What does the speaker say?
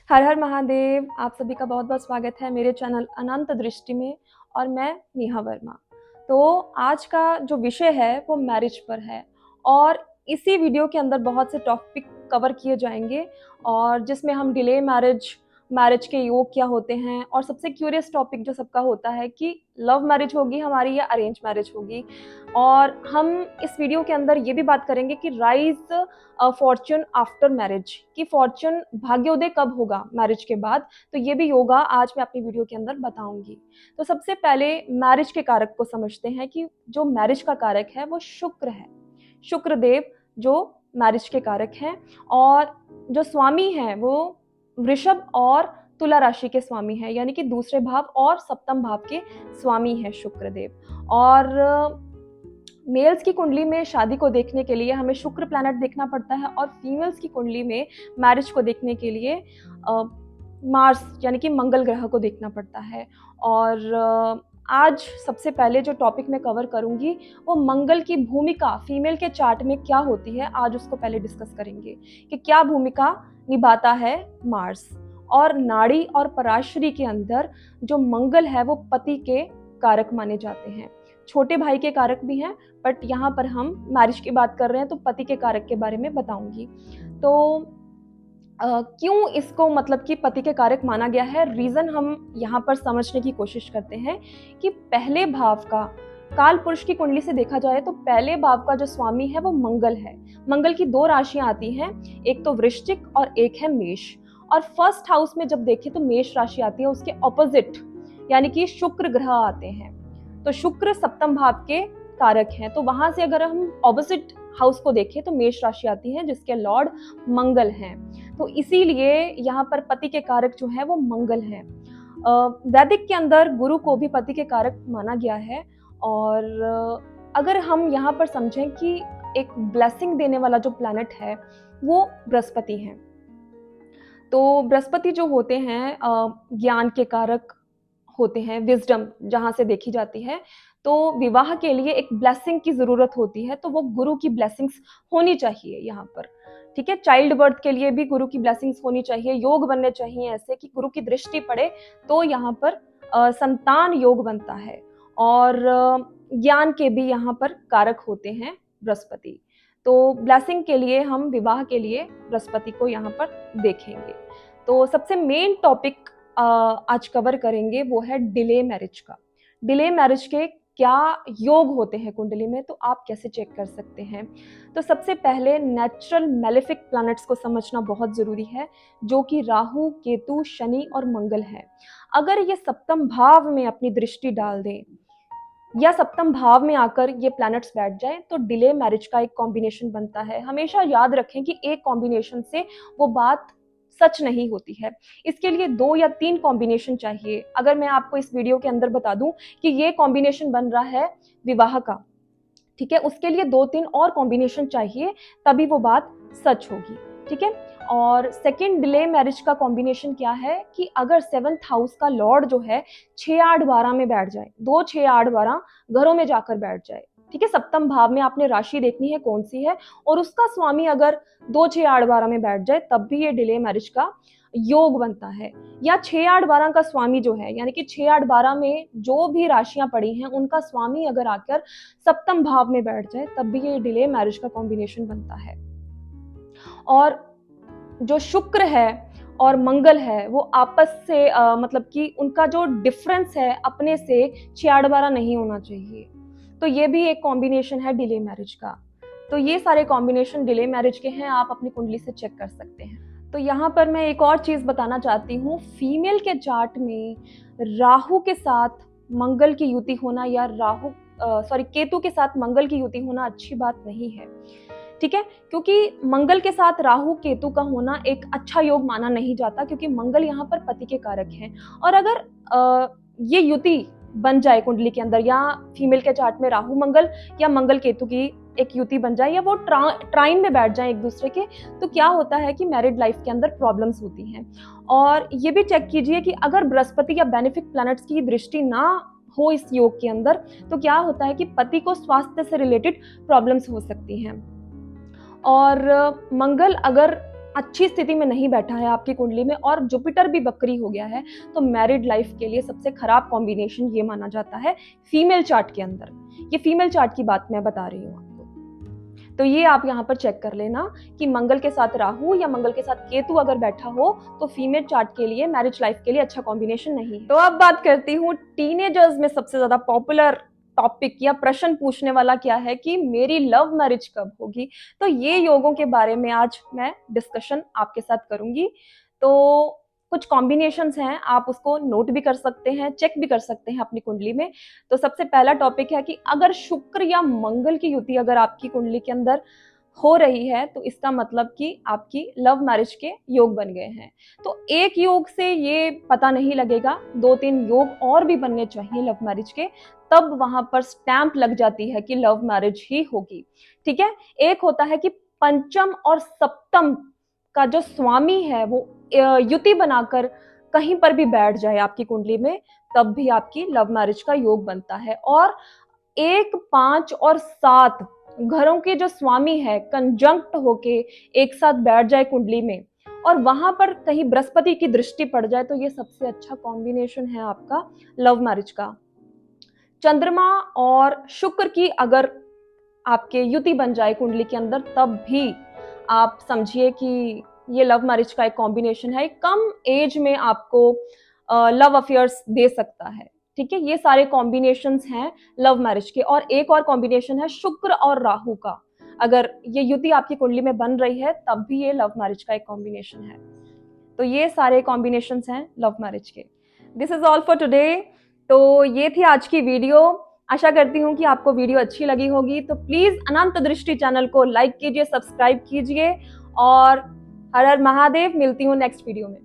हर हर महादेव। आप सभी का बहुत बहुत स्वागत है मेरे चैनल अनंत दृष्टि में। और मैं नेहा वर्मा। तो आज का जो विषय है वो मैरिज पर है और इसी वीडियो के अंदर बहुत से टॉपिक कवर किए जाएंगे और जिसमें हम डिले मैरिज, मैरिज के योग क्या होते हैं और सबसे क्यूरियस टॉपिक जो सबका होता है कि लव मैरिज होगी हमारी या अरेंज मैरिज होगी। और हम इस वीडियो के अंदर ये भी बात करेंगे कि राइज फॉर्च्यून आफ्टर मैरिज, कि फॉर्च्यून भाग्योदय कब होगा मैरिज के बाद। तो ये भी योगा आज मैं अपनी वीडियो के अंदर बताऊंगी। तो सबसे पहले मैरिज के कारक को समझते हैं कि जो मैरिज का कारक है वो शुक्र है। शुक्र देव जो मैरिज के कारक हैं और जो स्वामी हैं वो वृषभ और तुला राशि के स्वामी हैं, यानी कि दूसरे भाव और सप्तम भाव के स्वामी हैं शुक्रदेव। और मेल्स की कुंडली में शादी को देखने के लिए हमें शुक्र प्लैनेट देखना पड़ता है और फीमेल्स की कुंडली में मैरिज को देखने के लिए मार्स यानी कि मंगल ग्रह को देखना पड़ता है। और आज सबसे पहले जो टॉपिक मैं कवर करूंगी वो मंगल की भूमिका फीमेल के चार्ट में क्या होती है। आज उसको पहले डिस्कस करेंगे कि क्या भूमिका निभाता है मार्स। और नाड़ी और पराशरी के अंदर जो मंगल है वो पति के कारक माने जाते हैं। छोटे भाई के कारक भी हैं, बट यहाँ पर हम मैरिज की बात कर रहे हैं तो पति के कारक के बारे में बताऊंगी। तो क्यों इसको मतलब कि पति के कारक माना गया है, रीजन हम यहाँ पर समझने की कोशिश करते हैं कि पहले भाव का काल पुरुष की कुंडली से देखा जाए तो पहले भाव का जो स्वामी है वो मंगल है। मंगल की दो राशियां आती हैं, एक तो वृश्चिक और एक है मेष। और फर्स्ट हाउस में जब देखें तो मेष राशि आती है, उसके ऑपोजिट यानी कि शुक्र ग्रह आते हैं। तो शुक्र सप्तम भाव के कारक हैं, तो वहां से अगर हम ऑपोजिट हाउस को देखें तो मेष राशि आती है जिसके लॉर्ड मंगल हैं। तो इसीलिए यहाँ पर पति के कारक जो है वो मंगल हैं। वैदिक के अंदर गुरु को भी पति के कारक माना गया है। और अगर हम यहाँ पर समझें कि एक ब्लेसिंग देने वाला जो प्लैनेट है वो बृहस्पति है। तो बृहस्पति जो होते हैं ज्ञान के कारक होते हैं, विजडम जहां से देखी जाती है। तो विवाह के लिए एक ब्लेसिंग की जरूरत होती है, तो वो गुरु की ब्लेसिंग्स होनी चाहिए यहाँ पर। ठीक है, चाइल्ड बर्थ के लिए भी गुरु की ब्लेसिंग्स होनी चाहिए, योग बनने चाहिए ऐसे कि गुरु की दृष्टि पड़े तो यहाँ पर संतान योग बनता है। और ज्ञान के भी यहाँ पर कारक होते हैं बृहस्पति। तो ब्लेसिंग के लिए हम विवाह के लिए बृहस्पति को यहाँ पर देखेंगे। तो सबसे मेन टॉपिक आज कवर करेंगे वो है डिले मैरिज का। डिले मैरिज के क्या योग होते हैं कुंडली में, तो आप कैसे चेक कर सकते हैं। तो सबसे पहले नेचुरल मेलेफिक प्लैनेट्स को समझना बहुत जरूरी है, जो कि राहु, केतु, शनि और मंगल है। अगर ये सप्तम भाव में अपनी दृष्टि डाल दें या सप्तम भाव में आकर ये प्लैनेट्स बैठ जाएं तो डिले मैरिज का एक कॉम्बिनेशन बनता है। हमेशा याद रखें कि एक कॉम्बिनेशन से वो बात सच नहीं होती है, इसके लिए 2 या 3 कॉम्बिनेशन चाहिए। अगर मैं आपको इस वीडियो के अंदर बता दूं कि ये कॉम्बिनेशन बन रहा है विवाह का, ठीक है, उसके लिए 2-3 और कॉम्बिनेशन चाहिए, तभी वो बात सच होगी। ठीक है। और सेकंड डिले मैरिज का कॉम्बिनेशन क्या है कि अगर 7th हाउस का लॉर्ड जो है 6, 8, 12 में बैठ जाए, 2, 6, 8, 12 घरों में जाकर बैठ जाए। ठीक है, सप्तम भाव में आपने राशि देखनी है कौन सी है, और उसका स्वामी अगर 2, 6, 8, 12 में बैठ जाए तब भी ये डिले मैरिज का योग बनता है। या 6, 8, 12 का स्वामी जो है, यानी कि 6, 8, 12 में जो भी राशियां पड़ी हैं उनका स्वामी अगर आकर सप्तम भाव में बैठ जाए तब भी ये डिले मैरिज का कॉम्बिनेशन बनता है। और जो शुक्र है और मंगल है वो आपस से मतलब कि उनका जो डिफरेंस है अपने से 6-8-12 नहीं होना चाहिए। तो ये भी एक कॉम्बिनेशन है डिले मैरिज का। तो ये सारे कॉम्बिनेशन डिले मैरिज के हैं, आप अपनी कुंडली से चेक कर सकते हैं। तो यहाँ पर मैं एक और चीज बताना चाहती हूँ, फीमेल के चार्ट में राहु के साथ मंगल की युति होना या केतु के साथ मंगल की युति होना अच्छी बात नहीं है। ठीक है, क्योंकि मंगल के साथ राहु केतु का होना एक अच्छा योग माना नहीं जाता, क्योंकि मंगल यहाँ पर पति के कारक हैं। और अगर ये युति बन जाए कुंडली के अंदर, या फीमेल के चार्ट में राहु मंगल या मंगल केतु की एक युति बन जाए, या वो ट्राइन में बैठ जाए एक दूसरे के, तो क्या होता है कि मैरिड लाइफ के अंदर प्रॉब्लम्स होती हैं। और ये भी चेक कीजिए कि अगर बृहस्पति या बेनिफिक प्लैनेट्स की दृष्टि ना हो इस योग के अंदर तो क्या होता है कि पति को स्वास्थ्य से रिलेटेड प्रॉब्लम्स हो सकती हैं। और मंगल अगर अच्छी स्थिति में नहीं बैठा है आपकी कुंडली में और जुपिटर भी बकरी हो गया है, तो मैरिड लाइफ के लिए सबसे खराब कॉम्बिनेशन ये माना जाता है फीमेल चार्ट के अंदर। ये फीमेल चार्ट की बात मैं बता रही हूँ आपको। तो ये आप यहाँ पर चेक कर लेना कि मंगल के साथ राहु या मंगल के साथ केतु अगर बैठा हो तो फीमेल चार्ट के लिए, मैरिज लाइफ के लिए अच्छा कॉम्बिनेशन नहीं है। तो अब बात करती हूँ टीनेजर्स में सबसे ज्यादा पॉपुलर टॉपिक या प्रश्न पूछने वाला क्या है कि मेरी लव मैरिज कब होगी। तो ये योगों के बारे में आज मैं डिस्कशन आपके साथ करूंगी। तो कुछ कॉम्बिनेशंस हैं, आप उसको नोट भी कर सकते हैं, चेक भी कर सकते हैं अपनी कुंडली में। तो सबसे पहला टॉपिक है कि अगर शुक्र या मंगल की युति अगर आपकी कुंडली के अंदर हो रही है तो इसका मतलब कि आपकी लव मैरिज के योग बन गए हैं। तो एक योग से ये पता नहीं लगेगा, 2-3 योग और भी बनने चाहिए लव मैरिज के, तब वहां पर स्टैंप लग जाती है कि लव मैरिज ही होगी। ठीक है। एक होता है कि पंचम और सप्तम का जो स्वामी है वो युति बनाकर कहीं पर भी बैठ जाए आपकी कुंडली में, तब भी आपकी लव मैरिज का योग बनता है। और 1, 5 और 7 घरों के जो स्वामी है कंजंक्ट होके एक साथ बैठ जाए कुंडली में और वहां पर कहीं बृहस्पति की दृष्टि पड़ जाए, तो ये सबसे अच्छा कॉम्बिनेशन है आपका लव मैरिज का। चंद्रमा और शुक्र की अगर आपके युति बन जाए कुंडली के अंदर, तब भी आप समझिए कि ये लव मैरिज का एक कॉम्बिनेशन है। कम एज में आपको लव अफेयर्स दे सकता है। ठीक है। ये सारे कॉम्बिनेशंस हैं लव मैरिज के। और एक और कॉम्बिनेशन है शुक्र और राहु का, अगर ये युति आपकी कुंडली में बन रही है तब भी ये लव मैरिज का एक कॉम्बिनेशन है। तो ये सारे कॉम्बिनेशंस हैं लव मैरिज के। This is all for today. तो ये थी आज की वीडियो। आशा करती हूँ कि आपको वीडियो अच्छी लगी होगी। तो प्लीज अनंत दृष्टि चैनल को लाइक कीजिए, सब्सक्राइब कीजिए और हर हर महादेव। मिलती हूँ नेक्स्ट वीडियो में।